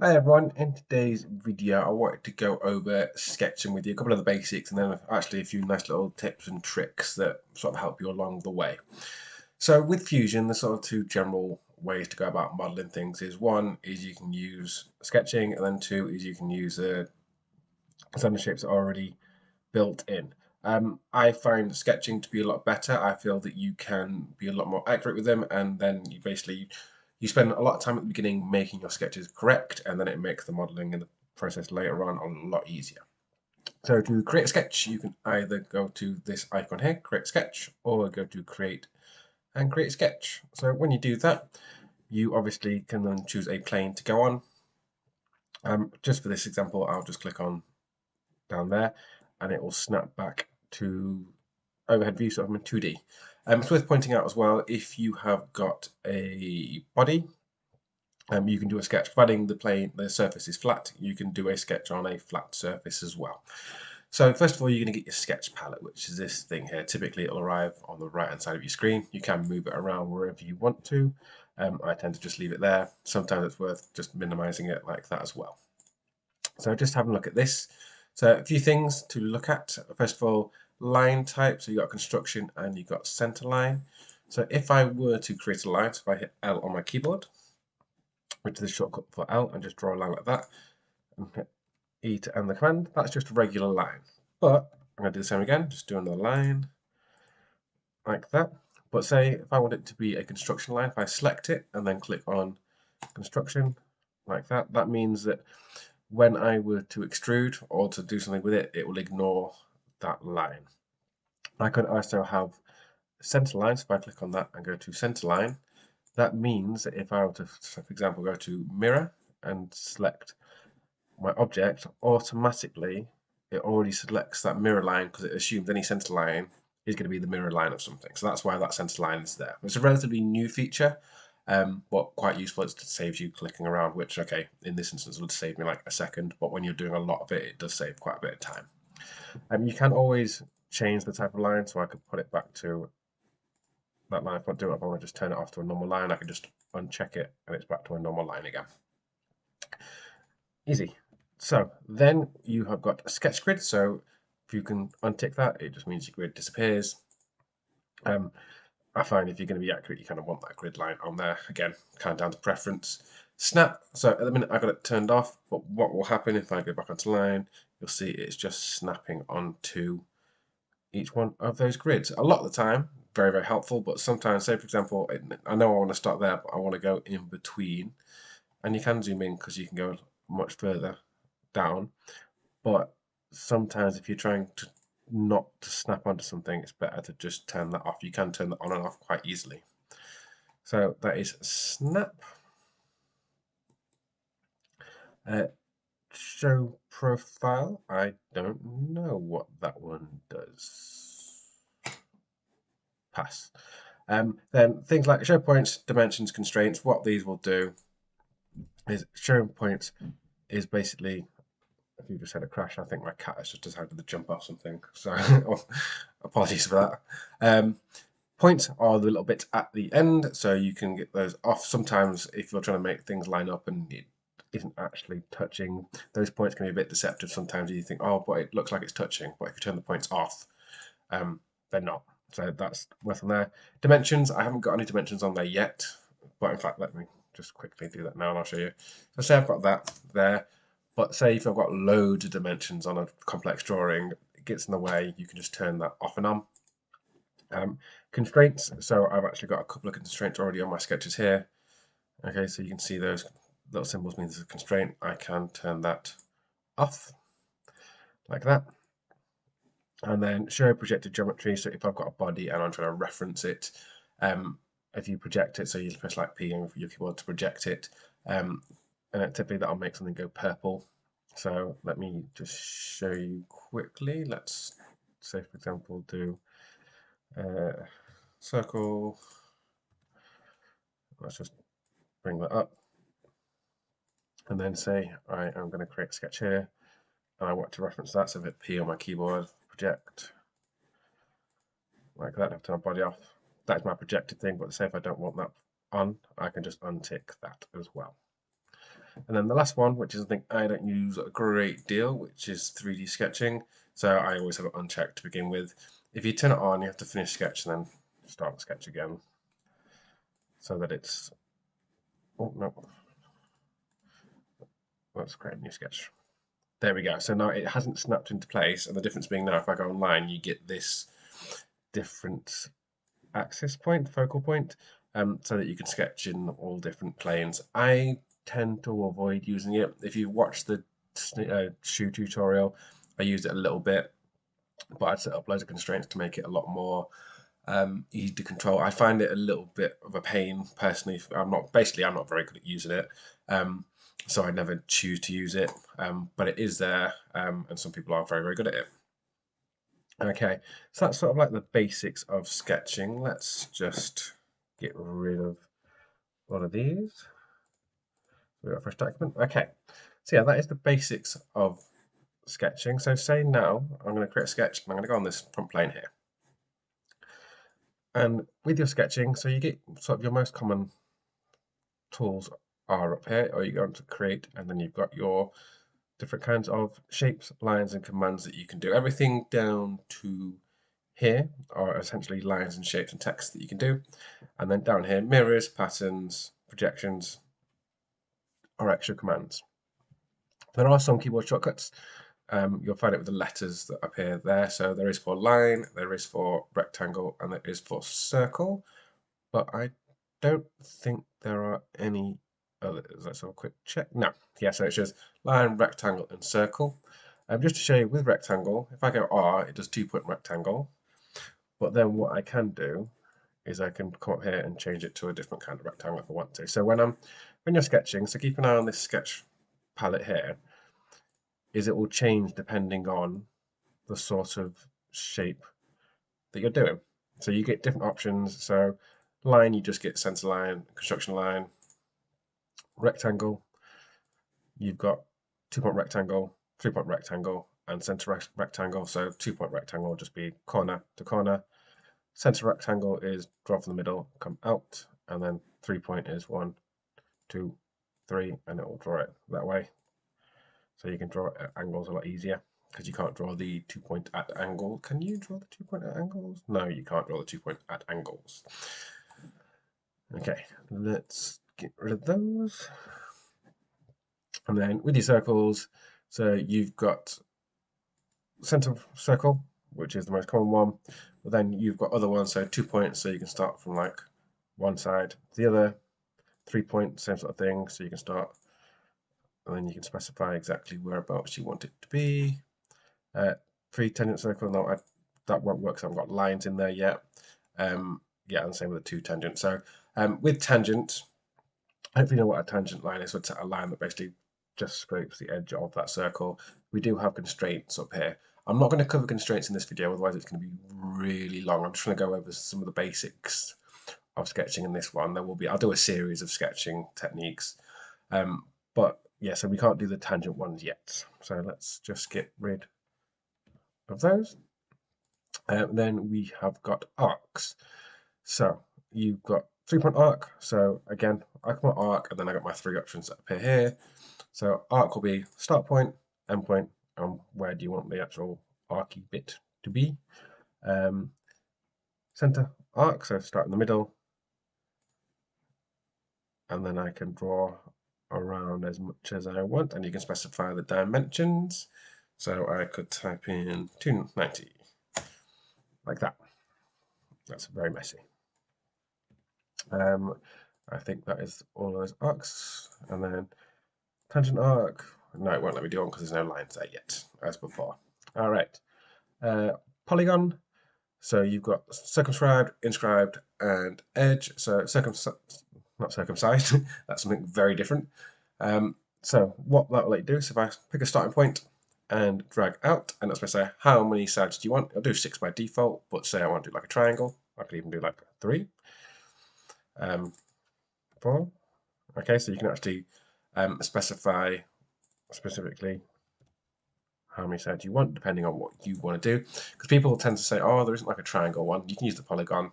Hi everyone, in today's video I wanted to go over sketching with you, a couple of the basics and then actually a few nice little tips and tricks that sort of help you along the way. So with Fusion, the sort of two general ways to go about modeling things is one is you can use sketching and then two is you can use some shapes that are already built in. I find sketching to be a lot better. I feel that you can be a lot more accurate with them, and then you spend a lot of time at the beginning making your sketches correct, and then it makes the modeling and the process later on a lot easier. So to create a sketch, you can either go to this icon here, create sketch, or go to create and create sketch. So when you do that, you obviously can then choose a plane to go on. Just for this example, I'll just click on down there, and it will snap back to overhead view, sort of in 2D. It's worth pointing out as well, if you have got a body, you can do a sketch. Providing the surface is flat, you can do a sketch on a flat surface as well. So first of all, you're going to get your sketch palette, which is this thing here. Typically, it'll arrive on the right-hand side of your screen. You can move it around wherever you want to. I tend to just leave it there. Sometimes it's worth just minimizing it like that as well. So just have a look at this. So a few things to look at. First of all, line type. So you've got construction and you've got center line. So if I were to create a line, so if I hit L on my keyboard, which is the shortcut for L, and just draw a line like that, and hit E to end the command, that's just a regular line. But I'm going to do the same again, just do another line like that. But say if I want it to be a construction line, if I select it and then click on construction like that, that means that when I were to extrude or to do something with it, it will ignore that line. I could also have center lines. If I click on that and go to center line, that means that if I were to, for example, go to mirror and select my object, automatically it already selects that mirror line because it assumes any center line is going to be the mirror line of something. So that's why that center line is there. It's a relatively new feature, but quite useful. It saves you clicking around, which, okay, in this instance would save me like a second, but when you're doing a lot of it, it does save quite a bit of time. You can always change the type of line, so I could put it back to that line. If I do it, if I want to just turn it off to a normal line, I can just uncheck it and it's back to a normal line again. Easy. So then you have got a sketch grid. So if you can untick that, it just means your grid disappears. I find if you're going to be accurate, you kind of want that grid line on there. Again, kind of down to preference. Snap. So at the minute I've got it turned off, but what will happen if I go back onto line, you'll see it's just snapping onto each one of those grids. A lot of the time, very, very helpful, but sometimes, say for example, I know I want to start there, but I want to go in between. And you can zoom in because you can go much further down. But sometimes if you're trying to not to snap onto something, it's better to just turn that off. You can turn that on and off quite easily. So that is snap. Show profile. I don't know what that one does. Pass. Then things like show points, dimensions, constraints. What these will do is show points is basically, if you just had a crash, I think my cat has just decided to jump off something. So apologies for that. Points are the little bits at the end, so you can get those off. Sometimes if you're trying to make things line up and it isn't actually touching, those points can be a bit deceptive. Sometimes you think, oh, but it looks like it's touching, but if you turn the points off, they're not. So that's worth on there. Dimensions, I haven't got any dimensions on there yet, but in fact, let me just quickly do that now and I'll show you. So say I've got that there, but say if I've got loads of dimensions on a complex drawing, it gets in the way, you can just turn that off and on. Constraints, so I've actually got a couple of constraints already on my sketches here. Okay, so you can see those little symbols means there's a constraint. I can turn that off like that. And then show projected geometry. So if I've got a body and I'm trying to reference it, if you project it, so you press like P on your keyboard to project it, and typically that'll make something go purple. So let me just show you quickly. Let's say, for example, do circle. Let's just bring that up. And then say I am going to create a sketch here and I want to reference that, so hit P on my keyboard, project, like that, I have to turn my body off. That's my projected thing, but say if I don't want that on, I can just untick that as well. And then the last one, which is something I don't use a great deal, which is 3D sketching. So I always have it unchecked to begin with. If you turn it on, you have to finish sketch and then start the sketch again. So that it's, oh no, let's create a new sketch. There we go. So now it hasn't snapped into place, and the difference being now if I go online, you get this different axis point, focal point, so that you can sketch in all different planes. I tend to avoid using it. If you watch the shoe tutorial, I used it a little bit, but I'd set up loads of constraints to make it a lot more easy to control. I find it a little bit of a pain personally. I'm not very good at using it, so I never choose to use it. But it is there, and some people are very good at it. Okay, so that's sort of like the basics of sketching. Let's just get rid of one of these. We've got a fresh document. Okay, so yeah, that is the basics of sketching. So say now I'm going to create a sketch and I'm going to go on this front plane here. And with your sketching, so you get sort of your most common tools are up here, or you go into create, and then you've got your different kinds of shapes, lines, and commands that you can do. Everything down to here are essentially lines and shapes and text that you can do. And then down here, mirrors, patterns, projections are extra commands. There are some keyboard shortcuts. You'll find it with the letters that appear there. So there is for line, there is for rectangle, and there is for circle. But I don't think there are any others. Let's have a quick check. No. Yeah, so it's just line, rectangle, and circle. Just to show you with rectangle, if I go R, it does 2-point rectangle. But then what I can do is I can come up here and change it to a different kind of rectangle if I want to. So when you're sketching, so keep an eye on this sketch palette here, is it will change depending on the sort of shape that you're doing. So you get different options. So line, you just get center line, construction line. Rectangle, you've got 2-point rectangle, 3-point rectangle, and center rectangle. So 2-point rectangle will just be corner to corner. Center rectangle is draw from the middle, come out, and then 3-point is 1, 2, 3, and it will draw it that way. So you can draw it at angles a lot easier because you can't draw the 2-point at angle. Can you draw the 2-point at angles? No, you can't draw the 2-point at angles. Okay, let's get rid of those. And then with your circles, so you've got center circle, which is the most common one, but then you've got other ones, so 2 points, so you can start from like one side to the other. 3-point, same sort of thing, so you can start, and then you can specify exactly whereabouts you want it to be. 3 tangent circle, no, that won't work because I haven't got lines in there yet. Yeah, and the same with the 2 tangent. So with tangent, hopefully you know what a tangent line is. So it's a line that basically just scrapes the edge of that circle. We do have constraints up here. I'm not going to cover constraints in this video, otherwise it's going to be really long. I'm just going to go over some of the basics of sketching in this one. I'll do a series of sketching techniques. But yeah, so we can't do the tangent ones yet. So let's just get rid of those. Then we have got arcs. So you've got 3-point arc. So again, I come arc, and then I got my 3 options that appear here. So arc will be start point, end point, and where do you want the actual arcy bit to be. Center arc, so start in the middle, and then I can draw around as much as I want, and you can specify the dimensions. So I could type in 290, like that. That's very messy. I think that is all of those arcs, and then tangent arc. No, it won't let me do one because there's no lines there yet, as before. All right. Polygon. So you've got circumscribed, inscribed, and edge. So not circumcised. That's something very different. So what that will let you do is if I pick a starting point and drag out, and that's going to say how many sides do you want. I'll do 6 by default, but say I want to do like a triangle. I could even do like 3. 4. Okay, so you can actually specify specifically how many sides you want, depending on what you want to do. Because people tend to say, oh, there isn't like a triangle one. You can use the polygon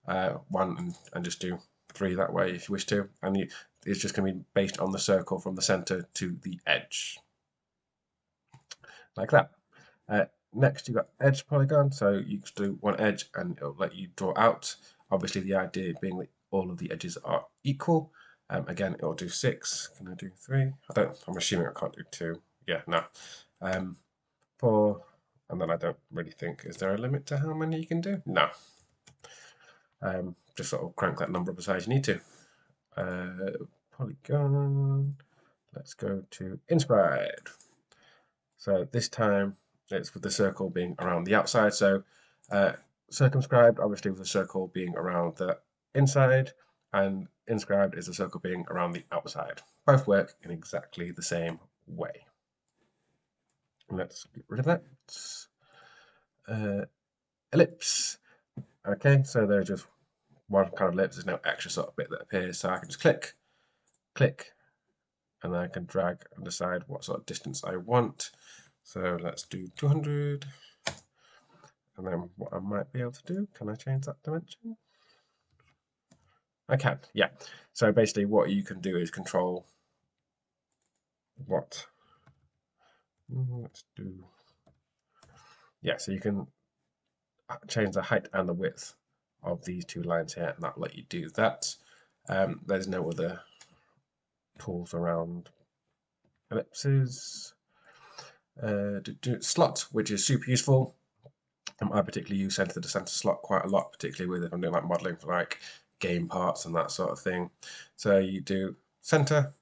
one and just do 3 that way if you wish to. And is just going to be based on the circle from the center to the edge, like that. Next, you've got edge polygon, so you just do one edge and it'll let you draw out. Obviously, the idea being that all of the edges are equal. Again, it'll do 6. Can I do 3? I'm assuming I can't do 2. Yeah, no. 4, and then I don't really think, is there a limit to how many you can do? No. Just sort of crank that number up as high as you need to. Polygon, let's go to inscribed. So this time it's with the circle being around the outside. So circumscribed, obviously with the circle being around the inside, and inscribed is the circle being around the outside. Both work in exactly the same way. Let's get rid of that. Ellipse. Okay, so there's just one kind of ellipse. There's no extra sort of bit that appears. So I can just click, click, and then I can drag and decide what sort of distance I want. So let's do 200. And then what I might be able to do, can I change that dimension? I can, yeah. So basically what you can do is control what, let's do, yeah, so you can change the height and the width of these two lines here, and that'll let you do that. There's no other tools around ellipses. Slot, which is super useful. I particularly use center to center slot quite a lot, particularly with if I'm doing like modeling for like game parts and that sort of thing. So you do center,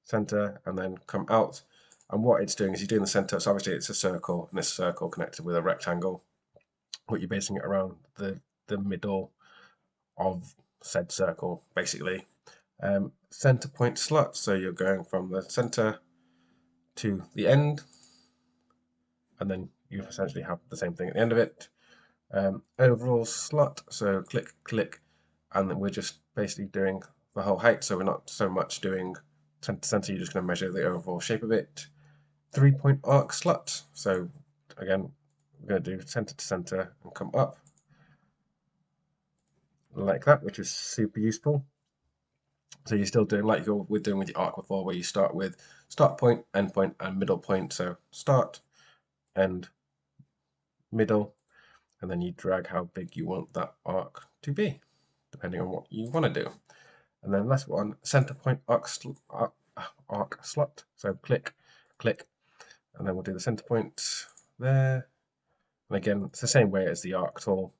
center, and then come out. And what it's doing is you're doing the center. So obviously it's a circle, and this circle connected with a rectangle. What you're basing it around the middle of said circle, basically. Center point slot. So you're going from the center to the end, and then you essentially have the same thing at the end of it. Overall slot, so click, click, and then we're just basically doing the whole height, so we're not so much doing center to center, you're just going to measure the overall shape of it. 3-point arc slot, so again, we're going to do center to center and come up like that, which is super useful. So you're still doing like we're doing with the arc before, where you start with start point, end point, and middle point. So start, end, middle, and then you drag how big you want that arc to be, depending on what you want to do. And then last one, center point arc slot. So click, click, and then we'll do the center point there. And again, it's the same way as the arc tool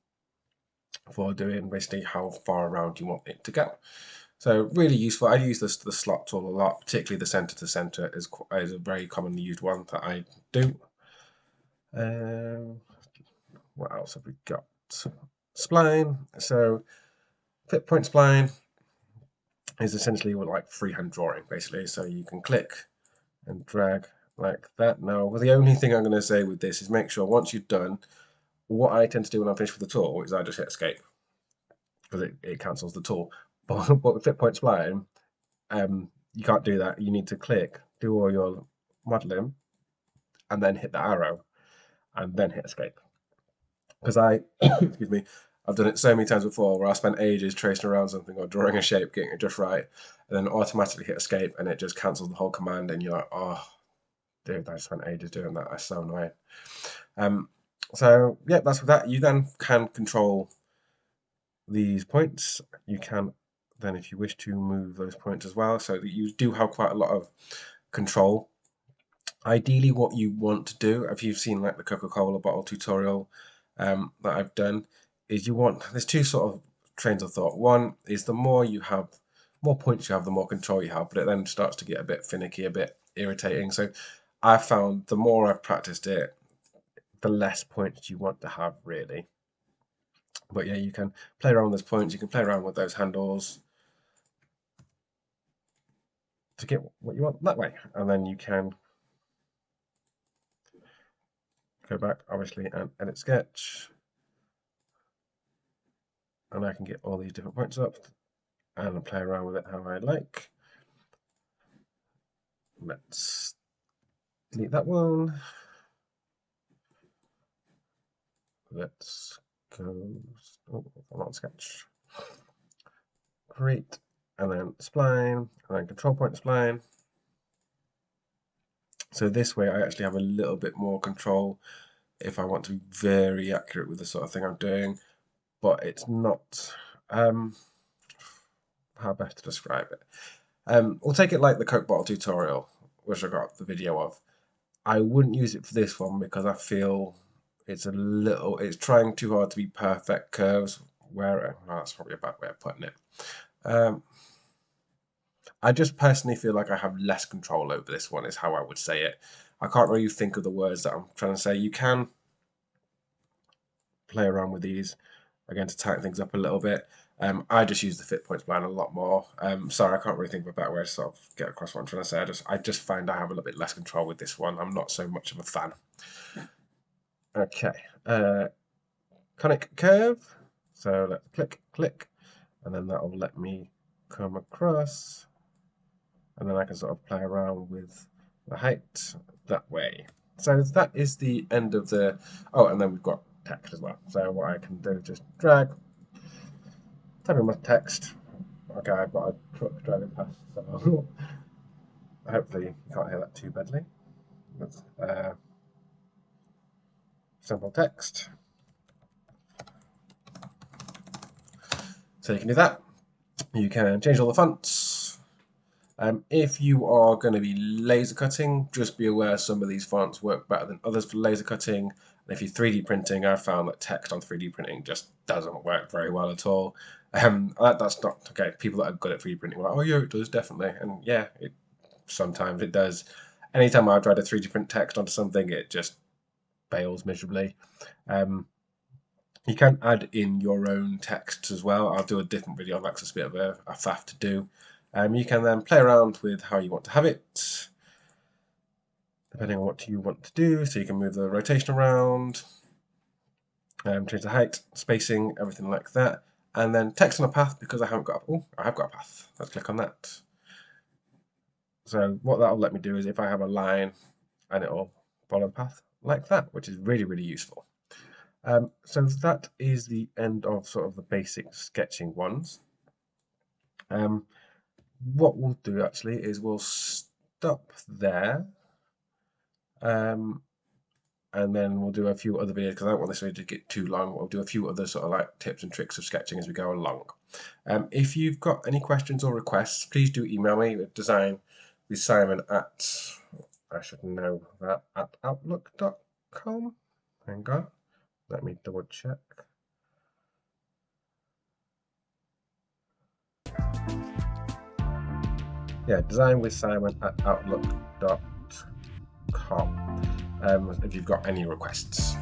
for doing basically how far around you want it to go. So really useful. I use the slot tool a lot, particularly the center to center is a very commonly used one that I do. What else have we got? Spline. So fit point spline is essentially like freehand drawing, basically. So you can click and drag like that. Now, the only thing I'm going to say with this is make sure once you've done, what I tend to do when I'm finished with the tool is I just hit escape, because it cancels the tool. But with fit point spline, you can't do that. You need to click, do all your modeling, and then hit the arrow, and then hit escape. Because excuse me, I've done it so many times before where I spent ages tracing around something or drawing a shape, getting it just right, and then automatically hit escape, and it just cancels the whole command, and you're like, oh, dude, I spent ages doing that. That's so annoying. So yeah, that's with that. You then can control these points. You can then, if you wish to, move those points as well, so that you do have quite a lot of control. Ideally, what you want to do, if you've seen like the Coca-Cola bottle tutorial that I've done, is there's two sort of trains of thought. One is the more points you have, the more control you have, but it then starts to get a bit finicky, a bit irritating. So I found the more I've practiced it, the less points you want to have, really. But yeah, you can play around with those points, you can play around with those handles to get what you want that way. And then you can go back, obviously, and edit sketch. And I can get all these different points up and play around with it how I like. Let's delete that one. Let's go, I'm on sketch. Create and then spline, and then control point spline. So this way I actually have a little bit more control if I want to be very accurate with the sort of thing I'm doing, but it's not, how best to describe it. We'll take it like the Coke bottle tutorial, which I got the video of. I wouldn't use it for this one because I feel it's trying too hard to be perfect curves, where, well, that's probably a bad way of putting it. I just personally feel like I have less control over this one, is how I would say it. I can't really think of the words that I'm trying to say. You can play around with these, again, to tighten things up a little bit. I just use the fit point spline a lot more. Sorry, I can't really think of a better way to sort of get across what I'm trying to say. I just find I have a little bit less control with this one. I'm not so much of a fan. Okay, conic curve. So let's click, and then that will let me come across, and then I can sort of play around with the height that way. So that is the end of the, oh, and then we've got text as well. So what I can do is just drag, type in my text. Okay, I've got a truck driving past, so hopefully you can't hear that too badly. That's simple text. So you can do that. You can change all the fonts. If you are going to be laser cutting, just be aware some of these fonts work better than others for laser cutting. And if you're 3D printing, I've found that text on 3D printing just doesn't work very well at all. That's not okay. People that are good at 3D printing are like, oh yeah, it does definitely, and yeah, sometimes it does. Anytime I've tried to 3D print text onto something, it just fails miserably. You can add in your own text as well. I'll do a different video on that because it's a bit of a faff to do. You can then play around with how you want to have it, depending on what you want to do. So you can move the rotation around, change the height, spacing, everything like that. And then text on a path, because I have got a path. Let's click on that. So what that'll let me do is if I have a line, and it'll follow the path like that, which is really, really useful. So that is the end of sort of the basic sketching ones. What we'll do actually is we'll stop there, and then we'll do a few other videos because I don't want this video to get too long. We'll do a few other sort of like tips and tricks of sketching as we go along. If you've got any questions or requests, please do email me at designwithsimon at, I should know that, at outlook.com. Hang on, let me double check. Yeah, designwithsimon at outlook.com if you've got any requests.